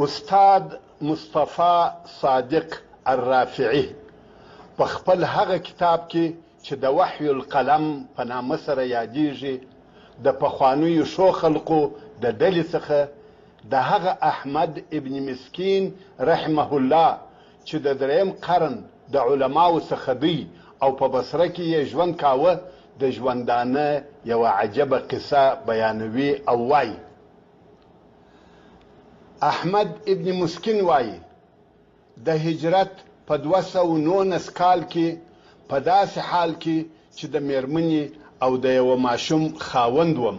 استاد مصطفی صادق الرافعي په خپل هغه کتاب کې چې د وحی القلم په نامه سره یادیږي د پخوانیو ښو خلقو د ډلې څخه د هغه احمد ابن مسکین رحمه الله چې د دریم قرن د علماو څخه دی او په بصره کې یې ژوند کاوه د ژوندانه یوه عجبه قصه بیانوي او وایي. احمد ابن مسکین وایي د هجرت په 219 کال کې په داسې حال کې چې د میرمنې او د یوه ماشوم خاوند وم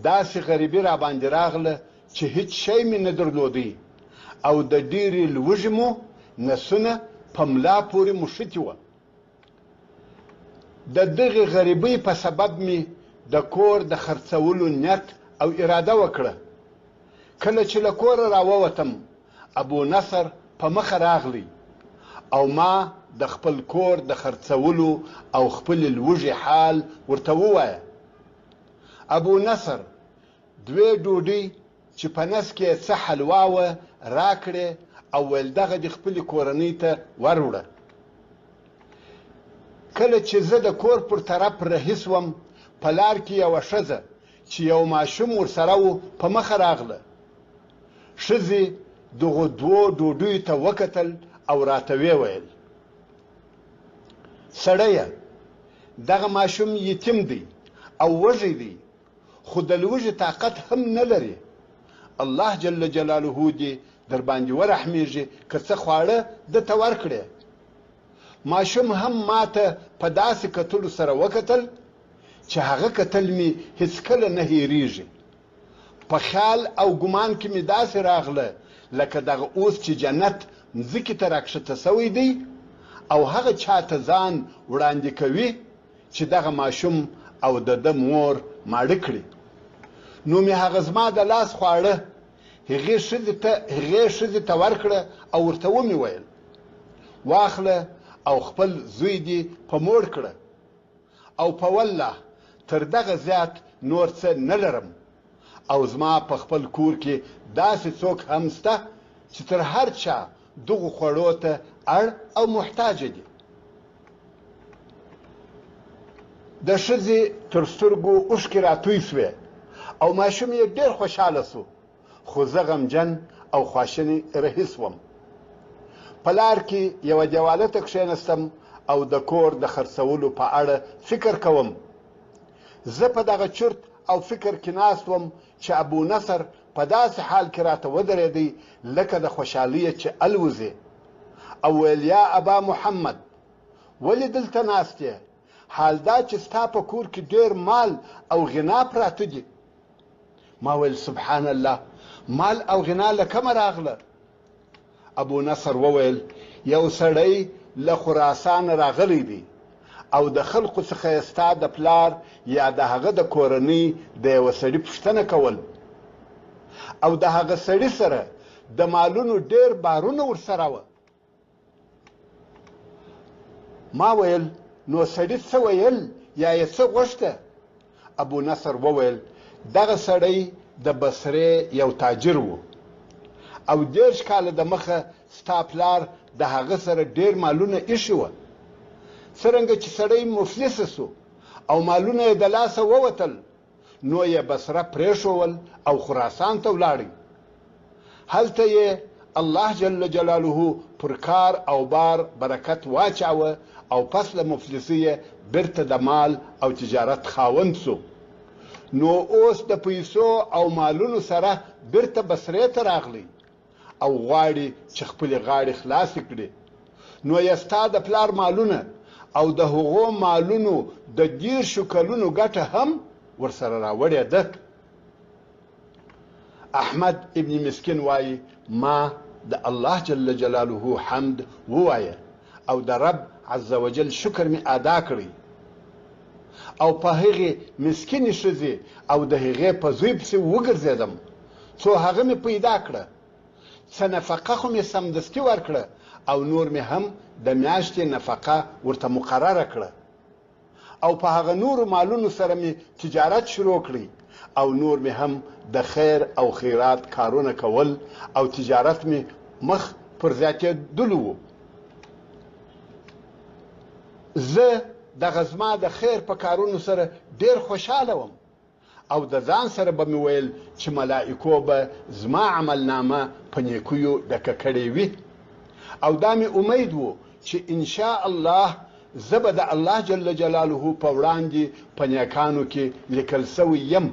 داسې غریبي را باندې راغله چې هیڅ شی مې نه درلودی او د ډېرې لوږې مو نسونه په ملا پورې مښتي وه. د دغې غریبۍ په سبب مې د کور د خرڅولو نیت او اراده وکړه. کله چې له کوره راووتم ابو نصر په مخه راغلی او ما د خپل کور د خرڅولو او خپل لوږې حال ورته ووایه. ابو نصر 2 ډوډۍ چې په نس کې څه حلوا وه راکړې او ویل دغه د خپلې کورنۍ ته وروړه. کله چې زه د کور پر طرف رهي سوم په لار کې یوه ښځه چې یو ماشوم ورسره و په مخه راغله. ښځې دغو 2 ډوډیو ته وکتل او راته ویې ویل سړیه دغه ماشوم یتیم دی او وږی دی خو د لوږې طاقت هم نه لري. الله جل جلاله دې در باندې ورحمیږي که څه خواړه دته ورکړې. ماشوم هم ماته په داسې کتلو سره وکتل چې هغه کتل مې هیڅکله نه هېرېږي. په خیال او ګمان کې مې داسې راغله لکه دغه اوس چې جنت مځکې ته راکښته سوی دی او هغه چاته ځان وړاندې کوي چې دغه ماشوم او د ده مور ماړه کړي. نو مې هغه زما د لاس خواړه هغې ښځې ته ورکړه او ورته ومې ویل واخله او خپل زوی دې په موړ کړه او په والله تر دغه زیات نور څه نه لرم او زما په خپل کور کې داسې څوک هم شته چې تر هر چا دغو خوړو ته اړ او محتاجه دي. د ښځې تر سترګو اوښکې راتوی سوې او ماشوم یې ډېر خوشحاله سو خو زه غمجن او خواشینی رهي سوم. په لار کې یوه دیواله ته کښېنستم او د کور د خرڅولو په اړه فکر کوم. زه په دغه چرت او فکر کې ناست وم چې ابو نصر په داسې حال کې راته ودرېدی لکه د خوشحالیه چې الوځي او ویل یا ابا محمد ولې دلته ناست یې؟ حال دا چې ستا په کور کې ډېر مال او غنا پراته دي. ما ویل سبحان الله مال او غنا له کومه راغله؟ ابو نصر وویل یو سړی له خراسان راغلی دی او د خلقو څخه یې ستا د پلار یا د هغه د کورنۍ د یوه سړي پوښتنه کول او د هغه سړي سره د مالونو ډېر بارونه ورسره وه. ما ویل نو سړي څه ویل یا یې څه غوښته؟ ابو نصر وویل دغه سړی د بصرې یو تاجر و او 10 کاله د مخه ستا پلار د هغه سره ډېر مالونه ایښي وه. څرنګه چې سړی مفلسه سو او مالونه یې د لاسه ووتل نو یې بصره پرېښول او خراسان ته ولاړی. هلته یې الله جل جلاله پر کار او بار برکت واچاوه او پس له مفلسۍ یې بیرته د مال او تجارت خاوند سو. نو اوس د پیسو او مالونو سره بیرته بصرې ته راغلی او غواړي چې خپلې غاړې خلاصې کړي. نو یې ستا د پلار مالونه او د هغو مالونو د 10 کلونو ګټه هم ورسره راوړې ده. احمد ابن مسکین وایي ما د الله جل جلاله حمد ووایه او د رب عز وجل شکر می ادا کړی او په هغې مسکینې ښځې او د هغې په زوی پسې وګرځېدم څو هغه مې پیدا کړه. څه نفقه خو مې سمدستي ورکړه او نور مې هم د میاشتې نفقه ورته مقرره کړه او په هغه نورو مالونو سره مې تجارت شروع کړی او نور مې هم د خیر او خیرات کارونه کول او تجارت مې مخ پر زیاتېدلو و. زه دغه زما د خیر په کارونو سره ډېر خوشحاله وم او د ځان سره به مې ویل چې ملائکو به زما عملنامه په نیکیو ډکه کړې وي او دا مې امید و چې انشاء الله زه به د الله جل جلاله په وړاندې په نیکانو کې لیکل سوی یم.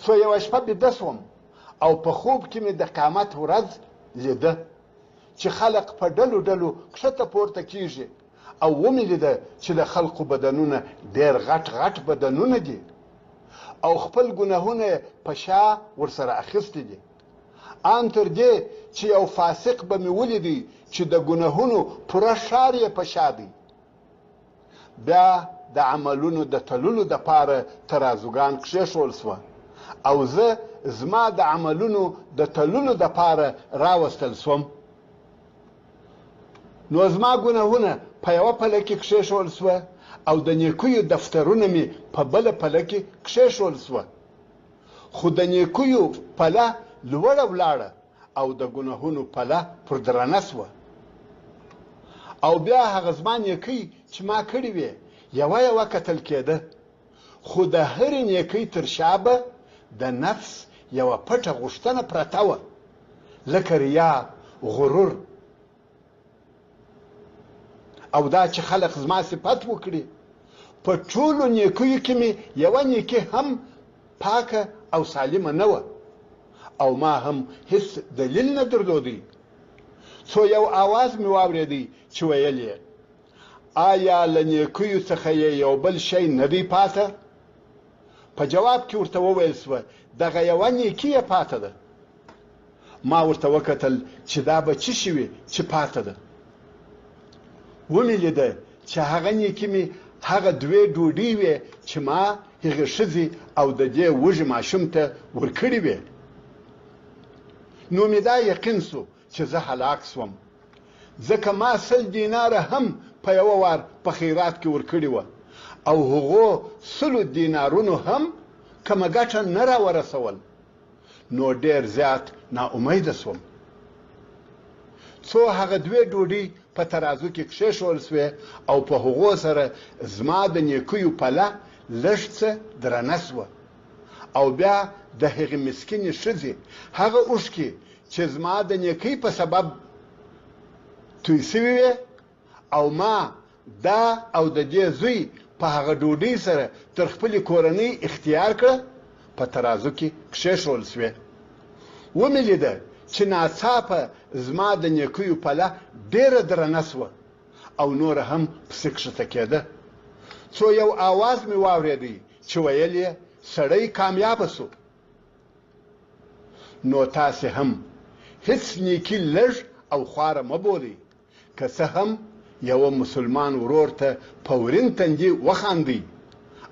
څو یوه شپه بیده سوم او په خوب کې مې د قیامت ورځ لیده چې خلق په ډلو ډلو کښته پورته کیږي او ومې لیده چې د خلقو بدنونه ډېر غټ غټ بدنونه دي او خپل ګناهونه په شا ورسره اخیستي دي. ان تر دې چې یو فاسق به مې ولیدی چې د ګناهونو پوره ښار یې په شا دی. بیا د عملونو د تللو دپاره ترازوګان کښېښول سوه او زه زما د عملونو د تللو دپاره راوستل سوم. نو زما ګناهونه په یوه پله کې کښېښول سوه او د نیکیو دفترونه مې په بله پله کې کښېښول سوه. خو د نیکیو پله لوړه ولاړه او د ګناهونو پله پر درنه سوه. او بیا هغه زما نیکۍ چې ما کړې وې یوه یوه کتل کېده خو د هرې نیکۍ تر شا به د نفس یوه پټه غوښتنه پرته وه لکه ریا، غرور او دا چې خلق زما صفت وکړي. په ټولو نیکیو کې مې یوه نیکي هم پاکه او سالمه نه وه او ما هم هیڅ دلیل نه درلودی. څو یو آواز مې واورېدی چې ویل یې آیا له نیکیو څخه یې یو بل شی نه دی پاته؟ په جواب کې ورته وویل سوه دغه یوه نیکي یې پاته ده. ما ورته وکتل چې دا به څه شي وي چې پاته ده. ومې لیده چې هغه نیکي مې هغه دوې ډوډۍ وې چې ما هغې ښځې او د دې وږي ماشوم ته ورکړې وې. نو مې دا یقین سو چې زه هلاک سوم ځکه ما 100 دیناره هم په یوه وار په خیرات کې ورکړې وه او هغو 100 دینارونو هم کومه ګټه نه راورسول. نو ډېر زیات ناامیده سوم. څو هغه دوې ډوډۍ په ترازو کې کښېښول سوې او په هغو سره زما د نیکیو پله لږ څه درنه سوه او بیا د هغې مسکینې ښځې هغه اوښکې چې زما د نیکۍ په سبب توی سوي وې او ما دا او د دې زوی په هغه ډوډۍ سره تر خپلې کورنۍ اختیار کړه په ترازو کې کښېښول سوې. ومې لیده چې ناڅاپه زما د نیکیو پله ډېره درنه سوه او نوره هم پسې کښته کېده. څو یو آواز مې واورېدی چې ویل یې سړی کامیابه سو. نو تاسې هم هیڅ نیکي لږ او خواره مه بولئ که څه هم یوه مسلمان ورور ته په ورین تندي وخاندئ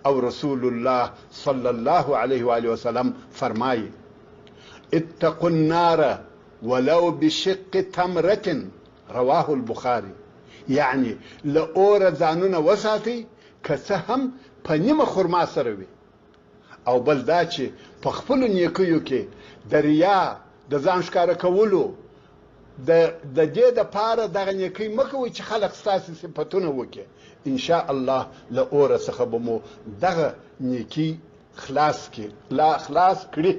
او رسول الله صلی الله علیه و آله وسلم فرمایي اتقوا النار ولو بشق تمرة رواه البخاري. یعنی له اوره ځانونه وساتئ که څه هم په نیمه خرما سره وي. او بل دا چې په خپلو نیکیو کې د ریا د ځان ښکاره کولو د دې دپاره دغه نیکۍ مه کوئ چې خلق ستاسې صفتونه وکړي. انشاء الله له اوره څخه به مو دغه نیکي خلاص کړي.